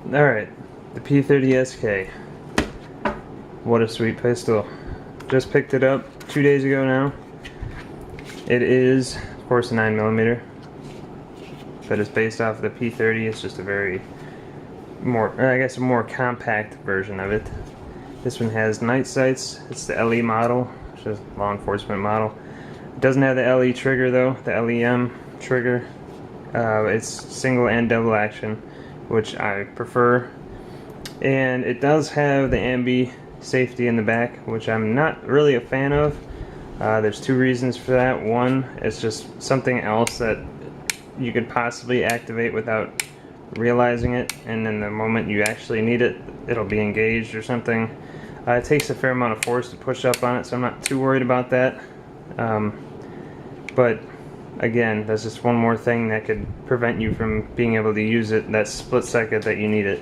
Alright, the P30sk. What a sweet pistol. Just picked it up 2 days ago now. It is, of course, a 9mm, but it's based off of the P30. It's just a very I guess a more compact version of it. This one has night sights. It's the LE model, which is law enforcement model. It doesn't have the LE trigger though, the LEM trigger. It's single and double action, which I prefer. And it does have the ambi safety in the back, which I'm not really a fan of. There's two reasons for that. One, it's just something else that you could possibly activate without realizing it, and then the moment you actually need it, it'll be engaged or something. It takes a fair amount of force to push up on it, so I'm not too worried about that. But again, that's just one more thing that could prevent you from being able to use it that split second that you need it.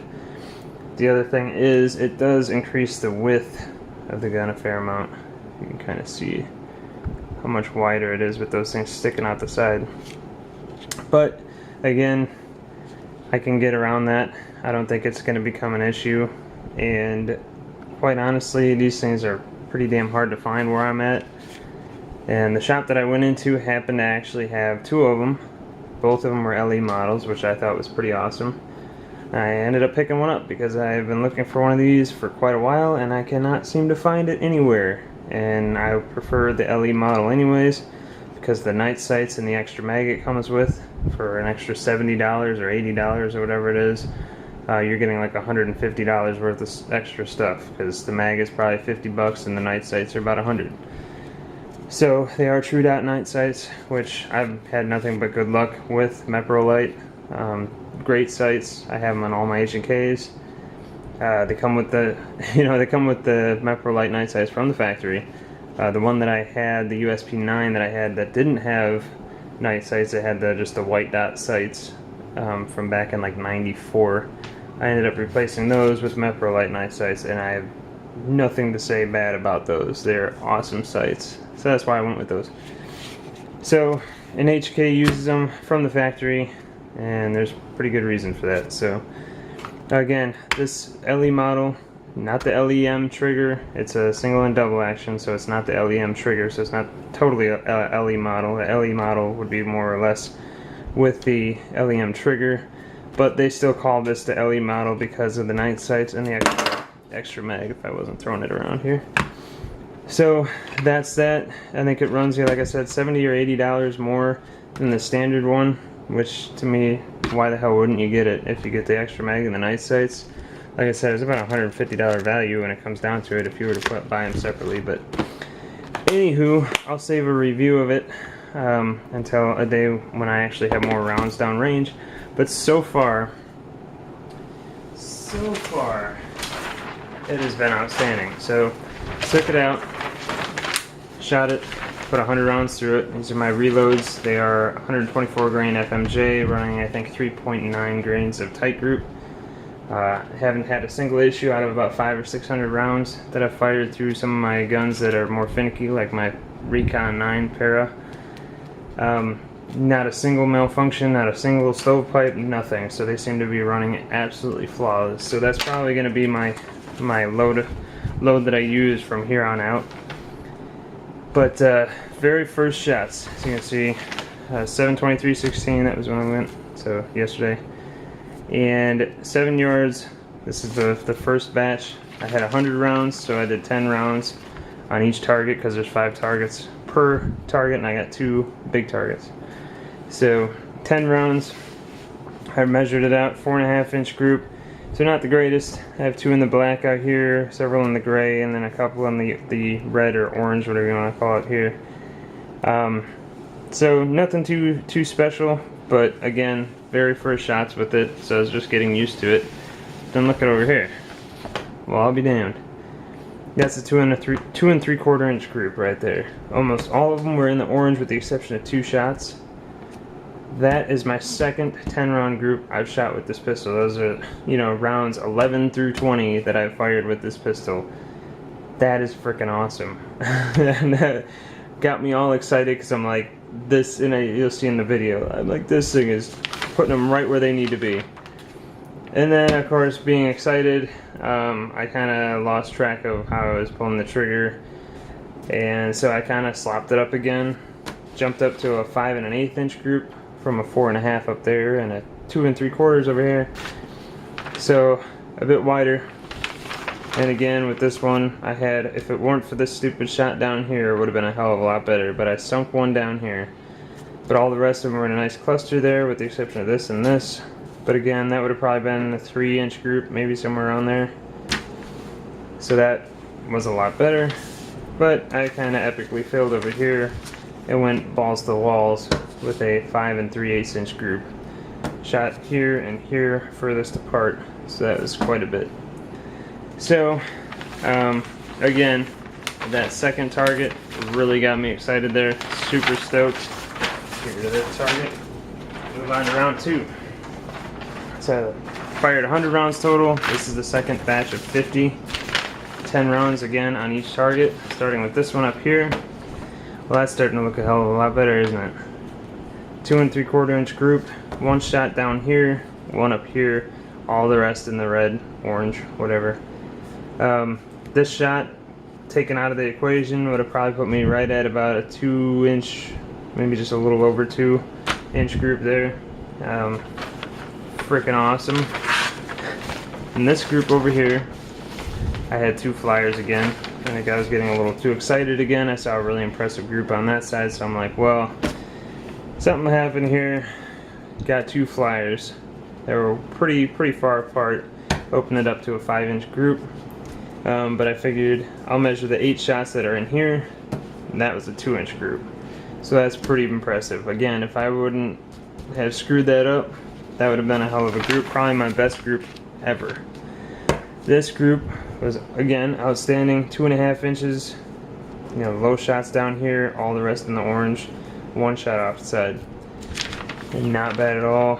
The other thing is, it does increase the width of the gun a fair amount. You can kind of see how much wider it is with those things sticking out the side. But again, I can get around that. I don't think it's going to become an issue, and quite honestly, these things are pretty damn hard to find where I'm at. And the shop that I went into happened to actually have two of them. Both of them were LE models, which I thought was pretty awesome. I ended up picking one up because I've been looking for one of these for quite a while and I cannot seem to find it anywhere. And I prefer the LE model anyways, because the night sights and the extra mag it comes with for an extra $70 or $80 or whatever it is, you're getting like $150 worth of extra stuff, because the mag is probably 50 bucks and the night sights are about 100. So they are true dot night sights, which I've had nothing but good luck with. Meprolite, great sights. I have them on all my H&Ks. They come with the, they come with the Meprolite night sights from the factory. The one that I had, the USP9 that I had, that didn't have night sights, it had just the white dot sights from back in like '94. I ended up replacing those with Meprolite night sights, and I have nothing to say bad about those. They're awesome sights, so that's why I went with those. So an HK uses them from the factory, and there's pretty good reason for that. So again, this LE model, not the LEM trigger. It's a single and double action, so it's not the LEM trigger, so it's not totally a LE model. The LE model would be more or less with the LEM trigger, but they still call this the LE model because of the night sights and the extra mag, if I wasn't throwing it around here. So that's that. I think it runs you, like I said, $70 or $80 more than the standard one, which to me, why the hell wouldn't you get it if you get the extra mag and the night sights? Like I said, it's about $150 value when it comes down to it if you were to buy them separately. But anywho, I'll save a review of it until a day when I actually have more rounds down range. But so far, it has been outstanding. So took it out, shot it, put 100 rounds through it. These are my reloads. They are 124 grain FMJ, running I think 3.9 grains of tight group. Haven't had a single issue out of about 500 or 600 rounds that I've fired through some of my guns that are more finicky, like my Recon 9 Para. Not a single malfunction, not a single stovepipe, nothing. So they seem to be running absolutely flawless. So that's probably going to be my load that I use from here on out. But very first shots, as you can see, 7/23/16. That was when I went. So yesterday. And 7 yards, this is the first batch. I had 100 rounds, so I did 10 rounds on each target because there's 5 targets per target, and I got 2 big targets. So 10 rounds, I measured it out, 4.5 inch group. So not the greatest. I have 2 in the black out here, several in the gray, and then a couple in the red or orange, whatever you want to call it here. So nothing too special, but again, very first shots with it, so I was just getting used to it. Then look at over here. Well, I'll be damned. That's a 2 3/4 inch group right there. Almost all of them were in the orange with the exception of 2 shots. That is my second 10 round group I've shot with this pistol. Those are, rounds 11 through 20 that I've fired with this pistol. That is freaking awesome. And that got me all excited because I'm like, this, and you'll see in the video, I'm like, this thing is putting them right where they need to be. And then, of course, being excited, I kind of lost track of how I was pulling the trigger, and so I kind of slopped it up again. Jumped up to a 5 1/8 inch group from a 4 1/2 up there, and a 2 3/4 over here. So a bit wider. And again, with this one, I had, if it weren't for this stupid shot down here, it would have been a hell of a lot better. But I sunk one down here. But all the rest of them were in a nice cluster there, with the exception of this and this. But again, that would have probably been a 3 inch group, maybe somewhere around there. So that was a lot better. But I kind of epically failed over here. It went balls to the walls with a 5 3/8 inch group. Shot here and here furthest apart, so that was quite a bit. So, again, that second target really got me excited there. Super stoked. Get rid of that target. Move on to round 2. So, fired 100 rounds total. This is the second batch of 50. 10 rounds again on each target, starting with this one up here. Well, that's starting to look a hell of a lot better, isn't it? 2 3/4 inch group, one shot down here, one up here, all the rest in the red, orange, whatever. This shot, taken out of the equation, would have probably put me right at about a 2 inch, maybe just a little over 2 inch group there. Freaking awesome. In this group over here, I had 2 flyers again. I think I was getting a little too excited again. I saw a really impressive group on that side, so I'm like, well, something happened here. Got 2 flyers. They were pretty far apart. Opened it up to a 5 inch group. But I figured I'll measure the 8 shots that are in here, and that was a 2 inch group. So that's pretty impressive. Again, if I wouldn't have screwed that up, that would have been a hell of a group. Probably my best group ever. This group was, again, outstanding. 2 1/2 inches. You know, low shots down here, all the rest in the orange. 1 shot off the side. And not bad at all.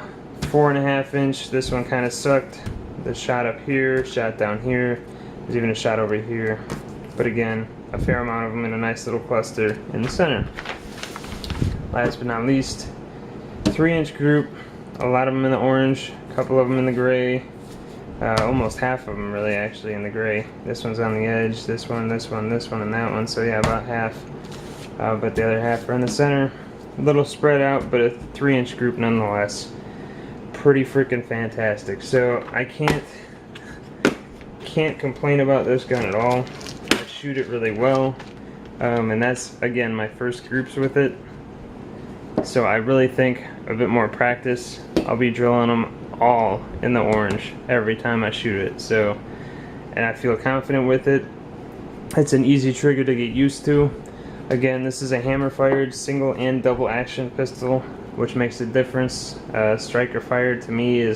4 1/2 inch. This one kind of sucked. The shot up here, shot down here. There's even a shot over here. But again, a fair amount of them in a nice little cluster in the center. Last but not least, 3 inch group. A lot of them in the orange, a couple of them in the gray. Almost half of them really actually in the gray. This one's on the edge, this one, this one, this one, and that one. So yeah, about half. But the other half are in the center. A little spread out, but a 3 inch group nonetheless. Pretty freaking fantastic. So I can't complain about this gun at all. I shoot it really well. And that's, again, my first groups with it. So I really think a bit more practice, I'll be drilling them all in the orange every time I shoot it. So, and I feel confident with it. It's an easy trigger to get used to. Again, this is a hammer fired single and double action pistol, which makes a difference. Striker fired to me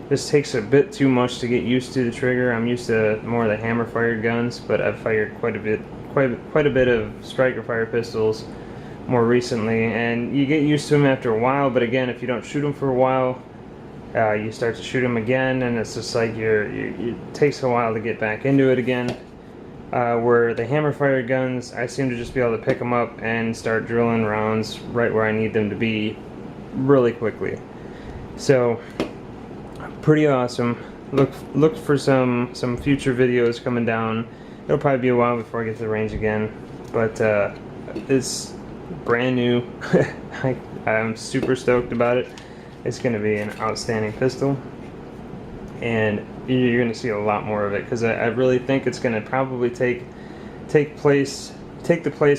just takes a bit too much to get used to the trigger. I'm used to more of the hammer fired guns, but I've fired quite a bit of striker fired pistols more recently, and you get used to them after a while. But again, if you don't shoot them for a while, you start to shoot them again, and it's just like it takes a while to get back into it again. Where the hammer fired guns, I seem to just be able to pick them up and start drilling rounds right where I need them to be really quickly. So pretty awesome. Look for some future videos coming down. It'll probably be a while before I get to the range again, but it's brand new. I'm super stoked about it. It's going to be an outstanding pistol, and you're going to see a lot more of it, because I really think it's going to probably take the place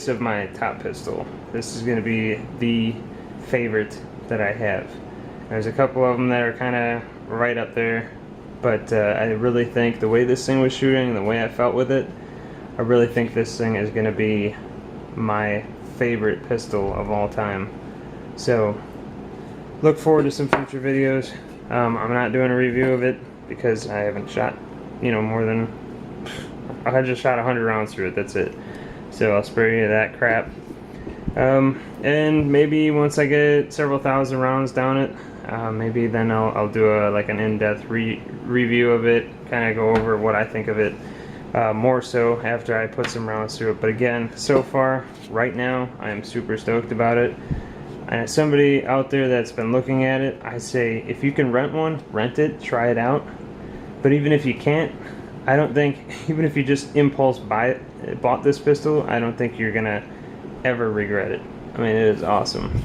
of my top pistol. This is going to be the favorite that I have. There's a couple of them that are kind of right up there, but I really think the way this thing was shooting, the way I felt with it, I really think this thing is going to be my favorite pistol of all time. So look forward to some future videos. I'm not doing a review of it because I haven't shot, more than, I just shot 100 rounds through it, that's it. So I'll spare you that crap. And maybe once I get several thousand rounds down it, maybe then I'll do an in-depth review of it, kind of go over what I think of it, more so after I put some rounds through it. But again, so far, right now, I am super stoked about it. And as somebody out there that's been looking at it, I say if you can rent one, rent it, try it out. But even if you can't, I don't think, even if you just impulse bought this pistol, I don't think you're gonna ever regret it. I mean, it is awesome.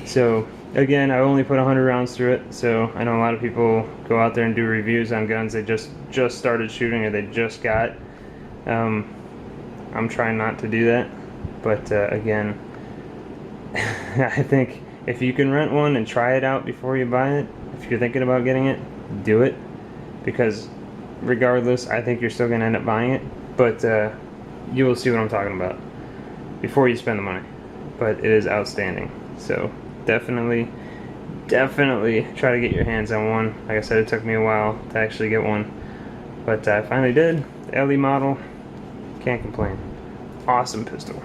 So again, I only put 100 rounds through it, so I know a lot of people go out there and do reviews on guns they just started shooting or they just got. I'm trying not to do that, but again, I think if you can rent one and try it out before you buy it, if you're thinking about getting it, do it, because regardless, I think you're still going to end up buying it, but you will see what I'm talking about before you spend the money. But it is outstanding, so definitely try to get your hands on one. Like I said, it took me a while to actually get one, but I finally did. The LE model, can't complain. Awesome pistol.